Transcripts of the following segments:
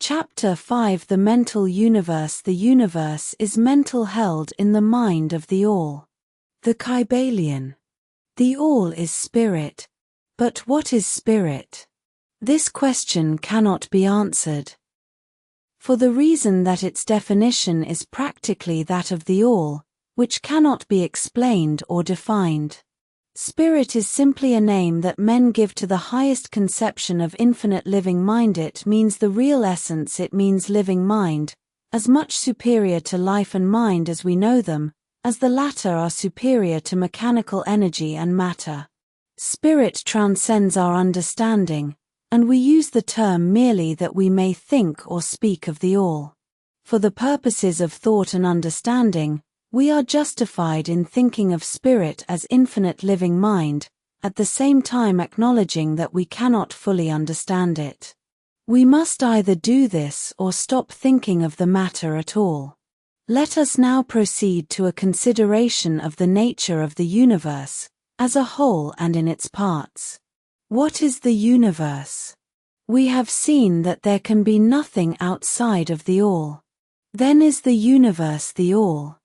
Chapter 5 The Mental Universe. The universe is mental, held in the mind of the All. The Kybalion. The All is spirit. But what is spirit? This question cannot be answered, for the reason that its definition is practically that of the All, which cannot be explained or defined. Spirit is simply a name that men give to the highest conception of infinite living mind. It means the real essence, it means living mind, as much superior to life and mind as we know them, as the latter are superior to mechanical energy and matter. Spirit transcends our understanding, and we use the term merely that we may think or speak of the All. For the purposes of thought and understanding, we are justified in thinking of spirit as infinite living mind, at the same time acknowledging that we cannot fully understand it. We must either do this or stop thinking of the matter at all. Let us now proceed to a consideration of the nature of the universe, as a whole and in its parts. What is the universe? We have seen that there can be nothing outside of the All. Then is the universe the All?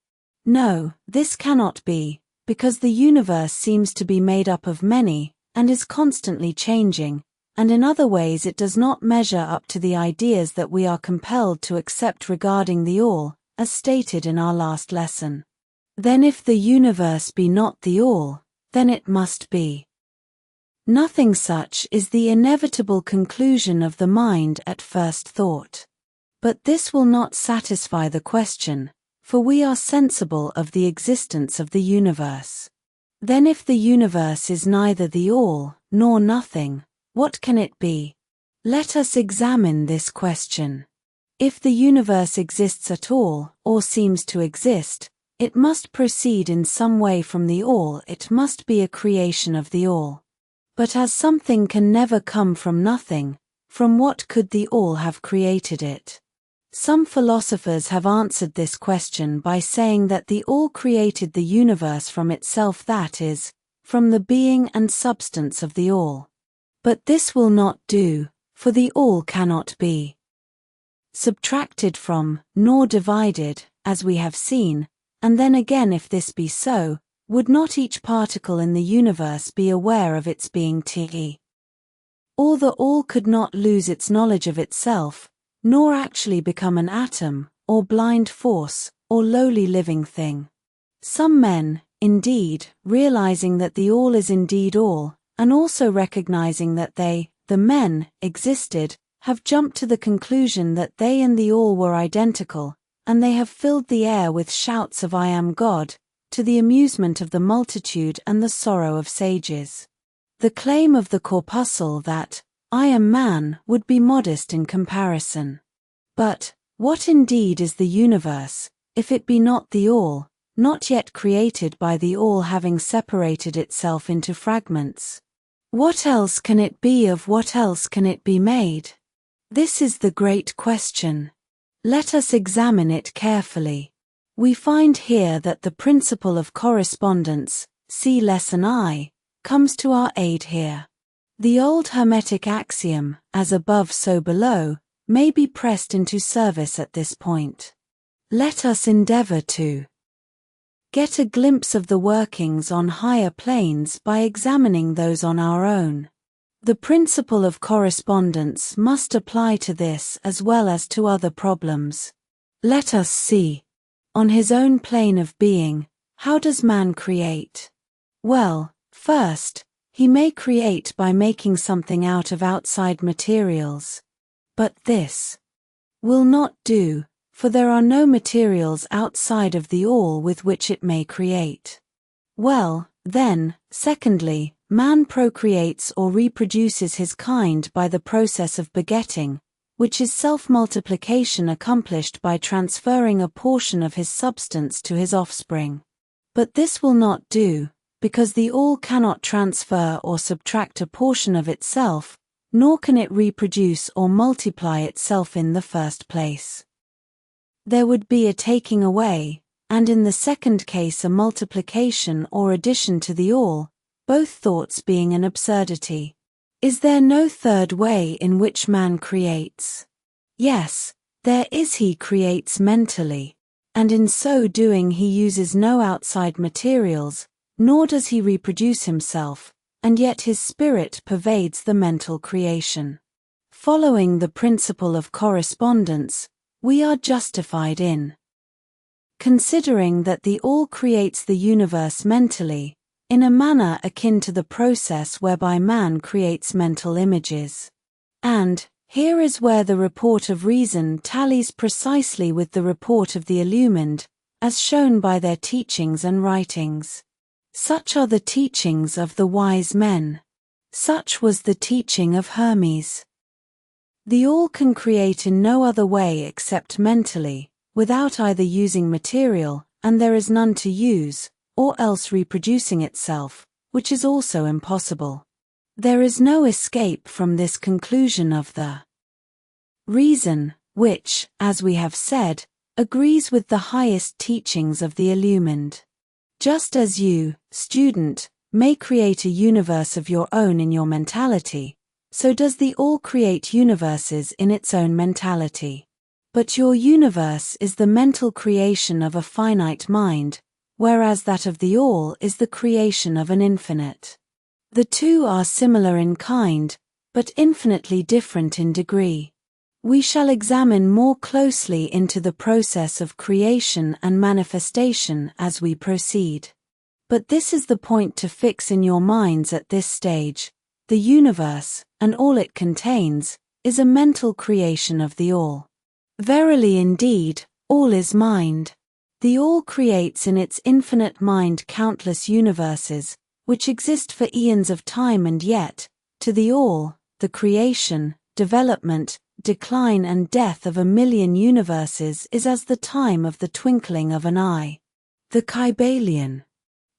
No, this cannot be, because the universe seems to be made up of many, and is constantly changing, and in other ways it does not measure up to the ideas that we are compelled to accept regarding the All, as stated in our last lesson. Then if the universe be not the All, then it must be nothing. Such is the inevitable conclusion of the mind at first thought. But this will not satisfy the question, for we are sensible of the existence of the universe. Then if the universe is neither the All, nor nothing, what can it be? Let us examine this question. If the universe exists at all, or seems to exist, it must proceed in some way from the All, it must be a creation of the All. But as something can never come from nothing, from what could the All have created it? Some philosophers have answered this question by saying that the All created the universe from itself, that is, from the being and substance of the All. But this will not do, for the All cannot be subtracted from, nor divided, as we have seen, and then again if this be so, would not each particle in the universe be aware of its being t.e. or the All could not lose its knowledge of itself, nor actually become an atom, or blind force, or lowly living thing. Some men, indeed, realizing that the All is indeed All, and also recognizing that they, the men, existed, have jumped to the conclusion that they and the All were identical, and they have filled the air with shouts of "I am God," to the amusement of the multitude and the sorrow of sages. The claim of the corpuscle that "I am man" would be modest in comparison. But what indeed is the universe, if it be not the All, not yet created by the All having separated itself into fragments? What else can it be? Of what else can it be made? This is the great question. Let us examine it carefully. We find here that the principle of correspondence, see lesson I, comes to our aid here. The old Hermetic axiom, as above so below, may be pressed into service at this point. Let us endeavor to get a glimpse of the workings on higher planes by examining those on our own. The principle of correspondence must apply to this as well as to other problems. Let us see. On his own plane of being, how does man create? Well, first, he may create by making something out of outside materials. But this will not do, for there are no materials outside of the All with which it may create. Well, then, secondly, man procreates or reproduces his kind by the process of begetting, which is self-multiplication accomplished by transferring a portion of his substance to his offspring. But this will not do, because the All cannot transfer or subtract a portion of itself, nor can it reproduce or multiply itself in the first place. There would be a taking away, and in the second case a multiplication or addition to the All, both thoughts being an absurdity. Is there no third way in which man creates? Yes, there is he creates mentally, and in so doing he uses no outside materials, nor does he reproduce himself, and yet his spirit pervades the mental creation. Following the principle of correspondence, we are justified in considering that the All creates the universe mentally, in a manner akin to the process whereby man creates mental images. And, here is where the report of reason tallies precisely with the report of the illumined, as shown by their teachings and writings. Such are the teachings of the wise men. Such was the teaching of Hermes. The All can create in no other way except mentally, without either using material, and there is none to use, or else reproducing itself, which is also impossible. There is no escape from this conclusion of the reason, which, as we have said, agrees with the highest teachings of the illumined. Just as you, student, may create a universe of your own in your mentality, so does the All create universes in its own mentality. But your universe is the mental creation of a finite mind, whereas that of the All is the creation of an infinite. The two are similar in kind, but infinitely different in degree. We shall examine more closely into the process of creation and manifestation as we proceed. But this is the point to fix in your minds at this stage. The universe, and all it contains, is a mental creation of the All. Verily indeed, all is mind. The All creates in its infinite mind countless universes, which exist for eons of time, and yet, to the All, the creation, development, decline and death of a million universes is as the time of the twinkling of an eye. The Kybalion.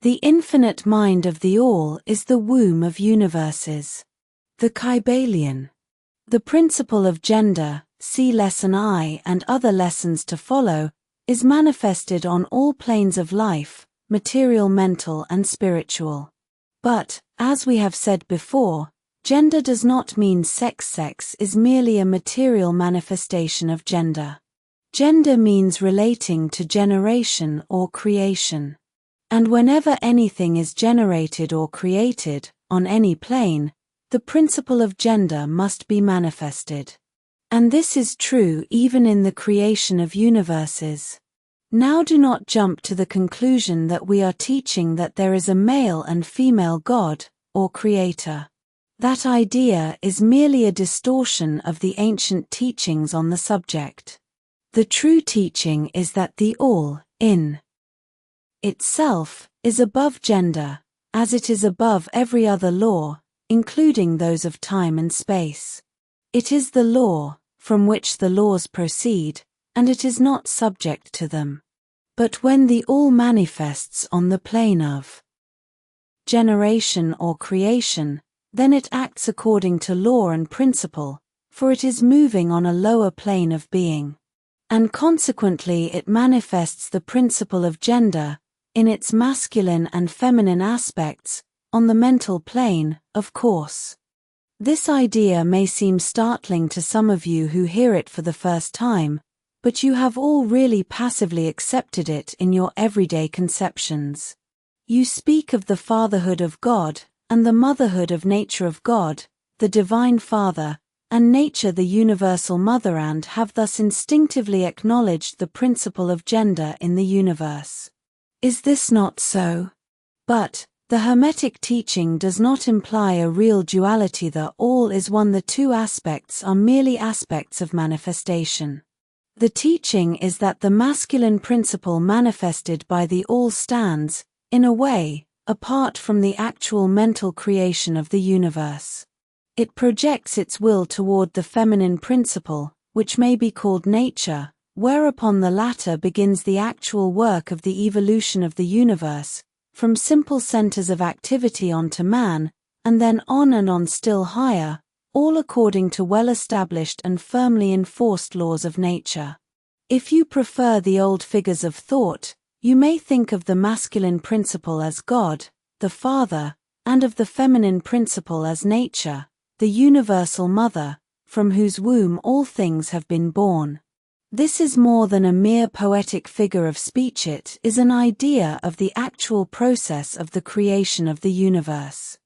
The infinite mind of the All is the womb of universes. The Kybalion. The principle of gender, see Lesson I and other lessons to follow, is manifested on all planes of life, material, mental and spiritual. But, as we have said before, gender does not mean sex. Sex is merely a material manifestation of gender. Gender means relating to generation or creation. And whenever anything is generated or created, on any plane, the principle of gender must be manifested. And this is true even in the creation of universes. Now do not jump to the conclusion that we are teaching that there is a male and female God, or creator. That idea is merely a distortion of the ancient teachings on the subject. The true teaching is that the All, in itself, is above gender, as it is above every other law, including those of time and space. It is the law, from which the laws proceed, and it is not subject to them. But when the All manifests on the plane of generation or creation, then it acts according to law and principle, for it is moving on a lower plane of being. And consequently it manifests the principle of gender, in its masculine and feminine aspects, on the mental plane, of course. This idea may seem startling to some of you who hear it for the first time, but you have all really passively accepted it in your everyday conceptions. You speak of the fatherhood of God, and the motherhood of nature of God, the Divine Father, and nature the universal mother, and have thus instinctively acknowledged the principle of gender in the universe. Is this not so? But, the Hermetic teaching does not imply a real duality. The All is one. The two aspects are merely aspects of manifestation. The teaching is that the masculine principle manifested by the All stands, in a way, apart from the actual mental creation of the universe. It projects its will toward the feminine principle, which may be called nature, whereupon the latter begins the actual work of the evolution of the universe, from simple centers of activity on to man, and then on and on still higher, all according to well-established and firmly enforced laws of nature. If you prefer the old figures of thought, you may think of the masculine principle as God, the Father, and of the feminine principle as nature, the universal mother, from whose womb all things have been born. This is more than a mere poetic figure of speech, it is an idea of the actual process of the creation of the universe.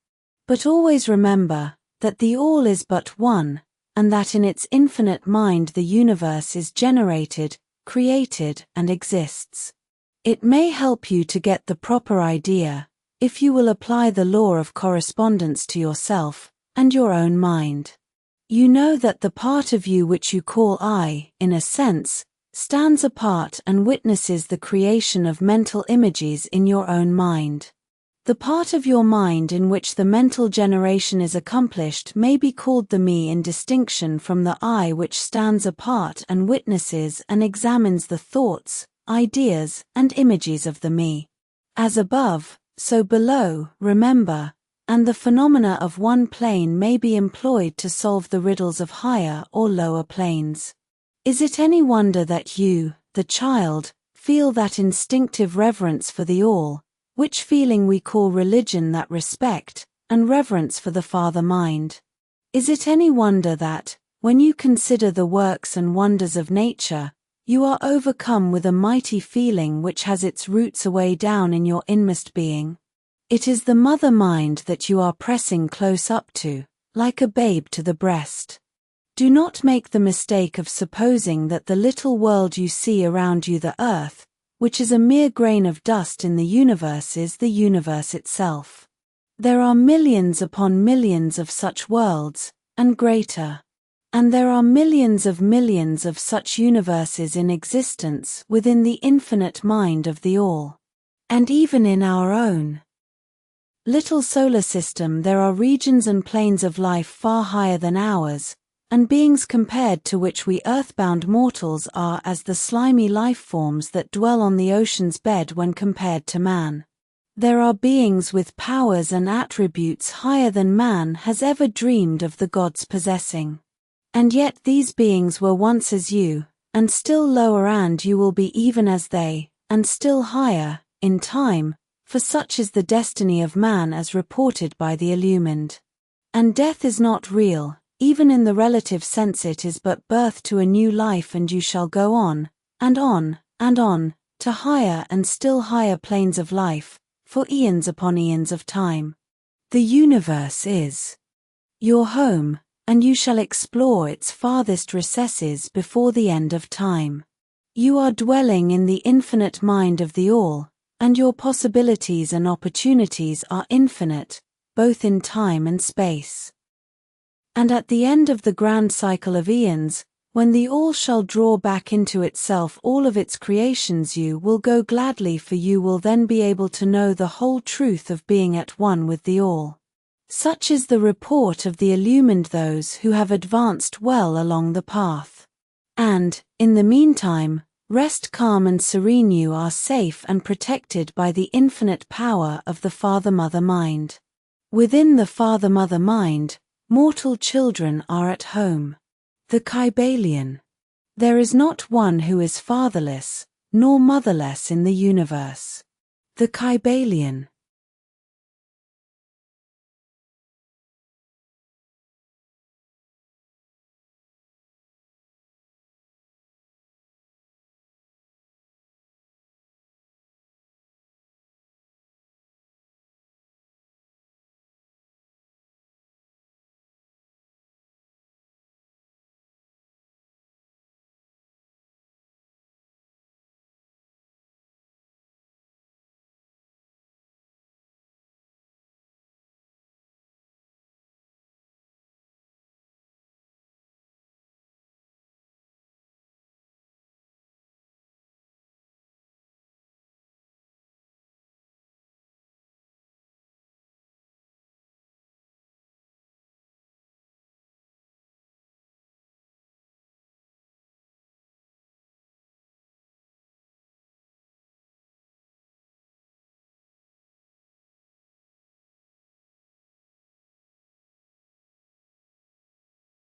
But always remember that the All is but one, and that in its infinite mind the universe is generated, created, and exists. It may help you to get the proper idea, if you will apply the law of correspondence to yourself and your own mind. You know that the part of you which you call I, in a sense, stands apart and witnesses the creation of mental images in your own mind. The part of your mind in which the mental generation is accomplished may be called the me in distinction from the I which stands apart and witnesses and examines the thoughts, ideas, and images of the me. As above, so below, remember, and the phenomena of one plane may be employed to solve the riddles of higher or lower planes. Is it any wonder that you, the child, feel that instinctive reverence for the All, which feeling we call religion, that respect and reverence for the Father Mind? Is it any wonder that, when you consider the works and wonders of nature, you are overcome with a mighty feeling which has its roots away down in your inmost being? It is the mother mind that you are pressing close up to, like a babe to the breast. Do not make the mistake of supposing that the little world you see around you, the earth, which is a mere grain of dust in the universe, is the universe itself. There are millions upon millions of such worlds, and greater. And there are millions of such universes in existence within the infinite mind of the All. And even in our own little solar system there are regions and planes of life far higher than ours, and beings compared to which we earthbound mortals are as the slimy life forms that dwell on the ocean's bed when compared to man. There are beings with powers and attributes higher than man has ever dreamed of the gods possessing. And yet these beings were once as you, and still lower, and you will be even as they, and still higher, in time, for such is the destiny of man as reported by the illumined. And death is not real, even in the relative sense. It is but birth to a new life, and you shall go on, and on, and on, to higher and still higher planes of life, for eons upon eons of time. The universe is your home, and you shall explore its farthest recesses before the end of time. You are dwelling in the infinite mind of the All, and your possibilities and opportunities are infinite, both in time and space. And at the end of the grand cycle of eons, when the All shall draw back into itself all of its creations, you will go gladly, for you will then be able to know the whole truth of being at one with the All. Such is the report of the illumined, those who have advanced well along the path. And, in the meantime, rest calm and serene. You are safe and protected by the infinite power of the Father-Mother Mind. Within the Father-Mother Mind, mortal children are at home. The Kybalion. There is not one who is fatherless, nor motherless in the universe. The Kybalion.